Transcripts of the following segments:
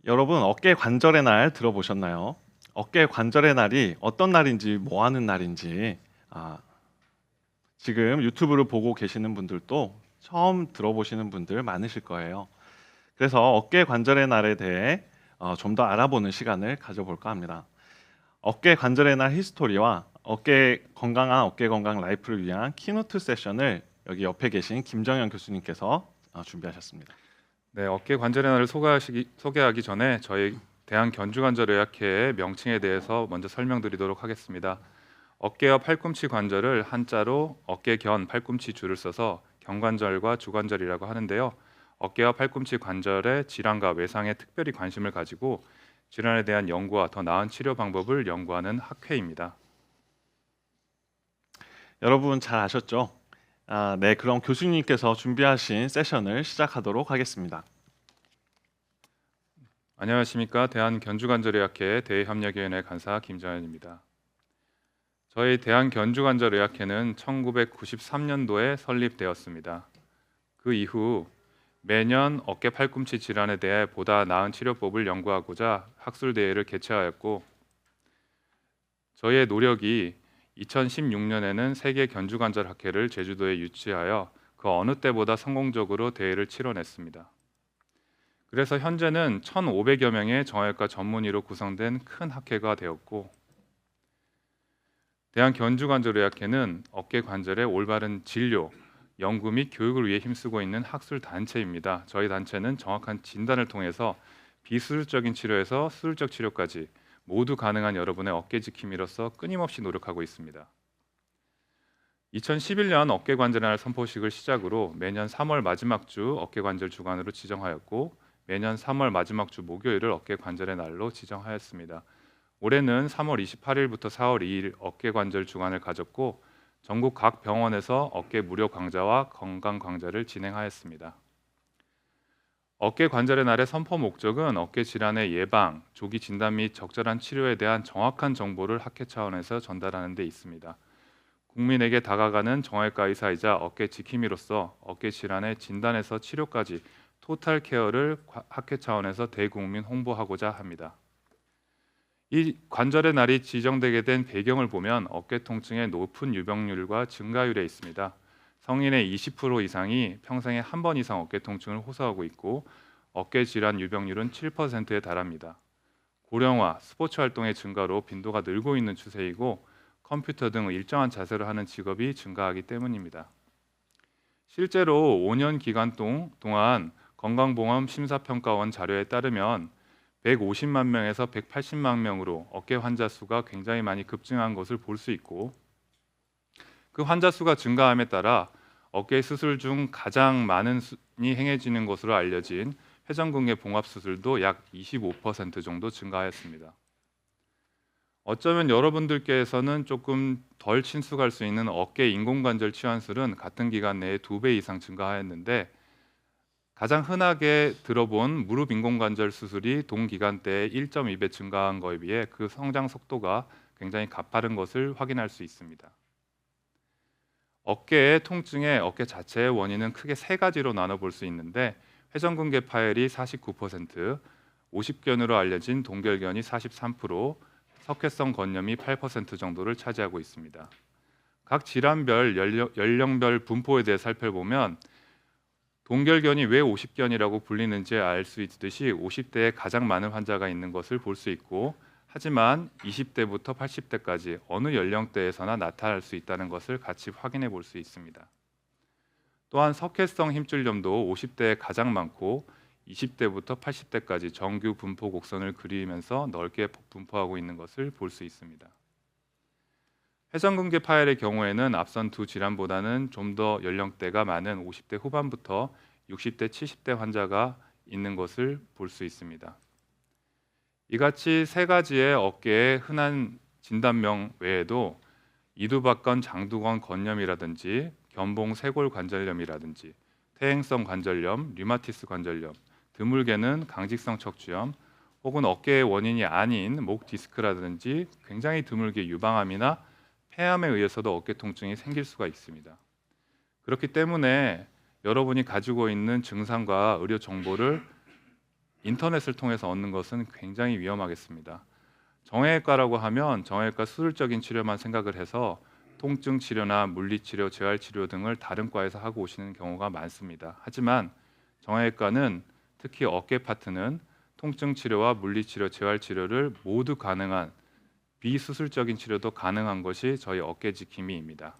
여러분 어깨 관절의 날 들어보셨나요? 어깨 관절의 날이 어떤 날인지 뭐 하는 날인지 아, 지금 유튜브를 보고 계시는 분들도 처음 들어보시는 분들 많으실 거예요. 그래서 어깨 관절의 날에 대해 좀 더 알아보는 시간을 가져볼까 합니다. 어깨 관절의 날 히스토리와 건강한 어깨 건강 라이프를 위한 키노트 세션을 여기 옆에 계신 김정현 교수님께서 준비하셨습니다. 네, 어깨 관절의 날을 소개하기 전에 저희 대한견주관절의학회의 명칭에 대해서 먼저 설명드리도록 하겠습니다. 어깨와 팔꿈치 관절을 한자로 어깨견 팔꿈치 줄을 써서 견관절과 주관절이라고 하는데요. 어깨와 팔꿈치 관절의 질환과 외상에 특별히 관심을 가지고 질환에 대한 연구와 더 나은 치료 방법을 연구하는 학회입니다. 여러분 잘 아셨죠? 네, 그럼 교수님께서 준비하신 세션을 시작하도록 하겠습니다. 안녕하십니까? 대한견주관절의학회 대협력위원회 간사 김정현입니다. 저희 대한견주관절의학회는 1993년도에 설립되었습니다. 그 이후 매년 어깨 팔꿈치 질환에 대해 보다 나은 치료법을 연구하고자 학술대회를 개최하였고, 저희의 노력이 2016년에는 세계 견주관절학회를 제주도에 유치하여 그 어느 때보다 성공적으로 대회를 치러냈습니다. 그래서 현재는 1,500여 명의 정형외과 전문의로 구성된 큰 학회가 되었고, 대한견주관절의학회는 어깨 관절의 올바른 진료, 연구 및 교육을 위해 힘쓰고 있는 학술 단체입니다. 저희 단체는 정확한 진단을 통해서 비수술적인 치료에서 수술적 치료까지 모두 가능한 여러분의 어깨 지킴이로서 끊임없이 노력하고 있습니다. 2011년 어깨관절날 선포식을 시작으로 매년 3월 마지막 주 어깨관절 주간으로 지정하였고, 매년 3월 마지막 주 목요일을 어깨관절의 날로 지정하였습니다. 올해는 3월 28일부터 4월 2일 어깨관절 주간을 가졌고, 전국 각 병원에서 어깨 무료 강좌와 건강 강좌를 진행하였습니다. 어깨 관절의 날의 선포 목적은 어깨 질환의 예방, 조기 진단 및 적절한 치료에 대한 정확한 정보를 학회 차원에서 전달하는 데 있습니다. 국민에게 다가가는 정형외과 의사이자 어깨 지킴이로서 어깨 질환의 진단에서 치료까지 토탈 케어를 학회 차원에서 대국민 홍보하고자 합니다. 이 관절의 날이 지정되게 된 배경을 보면 어깨 통증의 높은 유병률과 증가율에 있습니다. 성인의 20% 이상이 평생에 한 번 이상 어깨 통증을 호소하고 있고, 어깨 질환 유병률은 7%에 달합니다. 고령화, 스포츠 활동의 증가로 빈도가 늘고 있는 추세이고, 컴퓨터 등 일정한 자세로 하는 직업이 증가하기 때문입니다. 실제로 5년 기간 동안 건강보험 심사평가원 자료에 따르면 150만 명에서 180만 명으로 어깨 환자 수가 굉장히 많이 급증한 것을 볼 수 있고, 그 환자 수가 증가함에 따라 어깨 수술 중 가장 많은 이 행해지는 것으로 알려진 회전근개 봉합 수술도 약 25% 정도 증가하였습니다. 어쩌면 여러분들께서는 조금 덜 친숙할 수 있는 어깨 인공관절 치환술은 같은 기간 내에 2배 이상 증가하였는데, 가장 흔하게 들어본 무릎 인공관절 수술이 동기간대에 1.2배 증가한 것에 비해 그 성장 속도가 굉장히 가파른 것을 확인할 수 있습니다. 어깨의 통증의 어깨 자체의 원인은 크게 세 가지로 나눠볼 수 있는데, 회전근개 파열이 49%, 50견으로 알려진 동결견이 43%, 석회성 건염이 8% 정도를 차지하고 있습니다. 각 질환별 연령별 분포에 대해 살펴보면 동결견이 왜 50견이라고 불리는지 알 수 있듯이 50대에 가장 많은 환자가 있는 것을 볼 수 있고, 하지만 20대부터 80대까지 어느 연령대에서나 나타날 수 있다는 것을 같이 확인해 볼 수 있습니다. 또한 석회성 힘줄염도 50대에 가장 많고 20대부터 80대까지 정규 분포 곡선을 그리면서 넓게 분포하고 있는 것을 볼 수 있습니다. 회전근개 파열의 경우에는 앞선 두 질환보다는 좀 더 연령대가 많은 50대 후반부터 60대, 70대 환자가 있는 것을 볼 수 있습니다. 이같이 세 가지의 어깨의 흔한 진단명 외에도 이두박근 장두건 건염이라든지 견봉 쇄골 관절염이라든지 퇴행성 관절염, 류마티스 관절염, 드물게는 강직성 척추염, 혹은 어깨의 원인이 아닌 목 디스크라든지 굉장히 드물게 유방암이나 폐암에 의해서도 어깨 통증이 생길 수가 있습니다. 그렇기 때문에 여러분이 가지고 있는 증상과 의료 정보를 인터넷을 통해서 얻는 것은 굉장히 위험하겠습니다. 정형외과라고 하면 정형외과 수술적인 치료만 생각을 해서 통증 치료나 물리치료, 재활치료 등을 다른 과에서 하고 오시는 경우가 많습니다. 하지만 정형외과는 특히 어깨 파트는 통증 치료와 물리치료, 재활치료를 모두 가능한 비수술적인 치료도 가능한 것이 저희 어깨 지킴이입니다.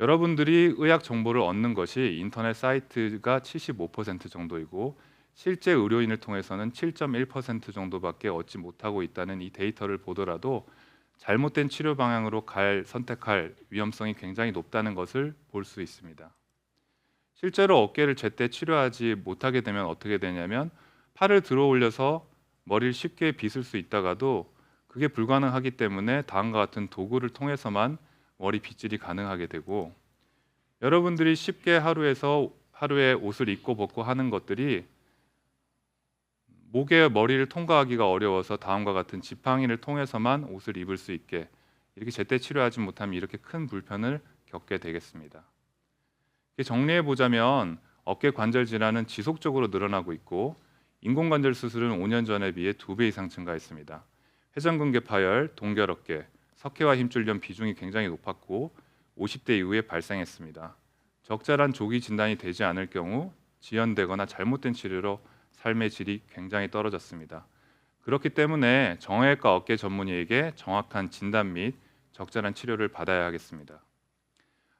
여러분들이 의학 정보를 얻는 것이 인터넷 사이트가 75% 정도이고 실제 의료인을 통해서는 7.1% 정도밖에 얻지 못하고 있다는 이 데이터를 보더라도 잘못된 치료 방향으로 선택할 위험성이 굉장히 높다는 것을 볼 수 있습니다. 실제로 어깨를 제때 치료하지 못하게 되면 어떻게 되냐면 팔을 들어 올려서 머리를 쉽게 빗을 수 있다가도 그게 불가능하기 때문에 다음과 같은 도구를 통해서만 머리 빗질이 가능하게 되고, 여러분들이 쉽게 하루에 옷을 입고 벗고 하는 것들이 목에 머리를 통과하기가 어려워서 다음과 같은 지팡이를 통해서만 옷을 입을 수 있게, 이렇게 제때 치료하지 못하면 이렇게 큰 불편을 겪게 되겠습니다. 정리해 보자면 어깨 관절 질환은 지속적으로 늘어나고 있고 인공관절 수술은 5년 전에 비해 2배 이상 증가했습니다. 회전근개 파열, 동결어깨, 석회와 힘줄염 비중이 굉장히 높았고 50대 이후에 발생했습니다. 적절한 조기 진단이 되지 않을 경우 지연되거나 잘못된 치료로 삶의 질이 굉장히 떨어졌습니다. 그렇기 때문에 정형외과 어깨 전문의에게 정확한 진단 및 적절한 치료를 받아야 하겠습니다.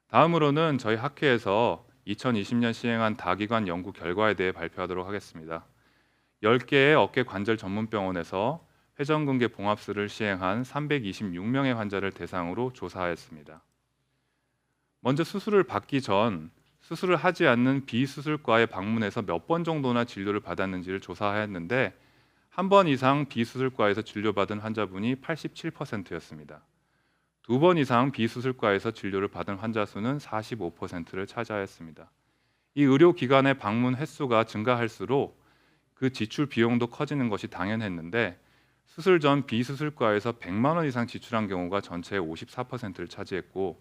다음으로는 저희 학회에서 2020년 시행한 다기관 연구 결과에 대해 발표하도록 하겠습니다. 10개의 어깨 관절 전문병원에서 회전근개 봉합술을 시행한 326명의 환자를 대상으로 조사하였습니다. 먼저 수술을 받기 전 수술을 하지 않는 비수술과에 방문해서 몇 번 정도나 진료를 받았는지를 조사하였는데 한 번 이상 비수술과에서 진료받은 환자분이 87%였습니다. 2번 이상 비수술과에서 진료를 받은 환자 수는 45%를 차지하였습니다. 이 의료기관의 방문 횟수가 증가할수록 그 지출 비용도 커지는 것이 당연했는데 수술 전 비수술과에서 100만 원 이상 지출한 경우가 전체의 54%를 차지했고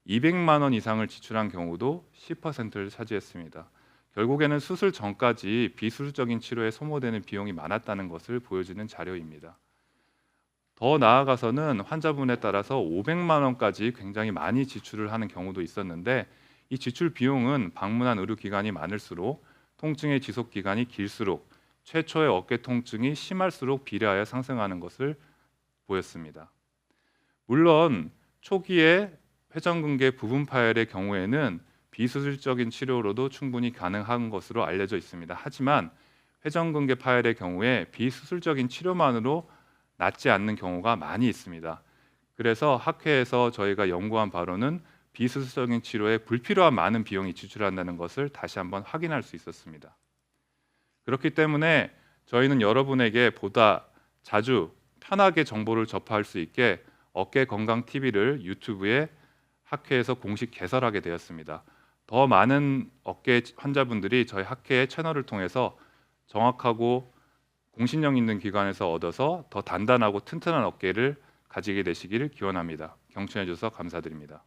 200만 원 이상을 지출한 경우도 10%를 차지했습니다. 결국에는 수술 전까지 비수술적인 치료에 소모되는 비용이 많았다는 것을 보여주는 자료입니다. 더 나아가서는 환자분에 따라서 500만 원까지 굉장히 많이 지출을 하는 경우도 있었는데 이 지출 비용은 방문한 의료기관이 많을수록 통증의 지속 기간이 길수록 최초의 어깨 통증이 심할수록 비례하여 상승하는 것을 보였습니다. 물론 초기에 회전근개 부분 파열의 경우에는 비수술적인 치료로도 충분히 가능한 것으로 알려져 있습니다. 하지만 회전근개 파열의 경우에 비수술적인 치료만으로 낫지 않는 경우가 많이 있습니다. 그래서 학회에서 저희가 연구한 바로는 비수술적인 치료에 불필요한 많은 비용이 지출한다는 것을 다시 한번 확인할 수 있었습니다. 그렇기 때문에 저희는 여러분에게 보다 자주 편하게 정보를 접할 수 있게 어깨 건강 TV를 유튜브에 학회에서 공식 개설하게 되었습니다. 더 많은 어깨 환자분들이 저희 학회의 채널을 통해서 정확하고 공신력 있는 기관에서 얻어서 더 단단하고 튼튼한 어깨를 가지게 되시기를 기원합니다. 경청해 주셔서 감사드립니다.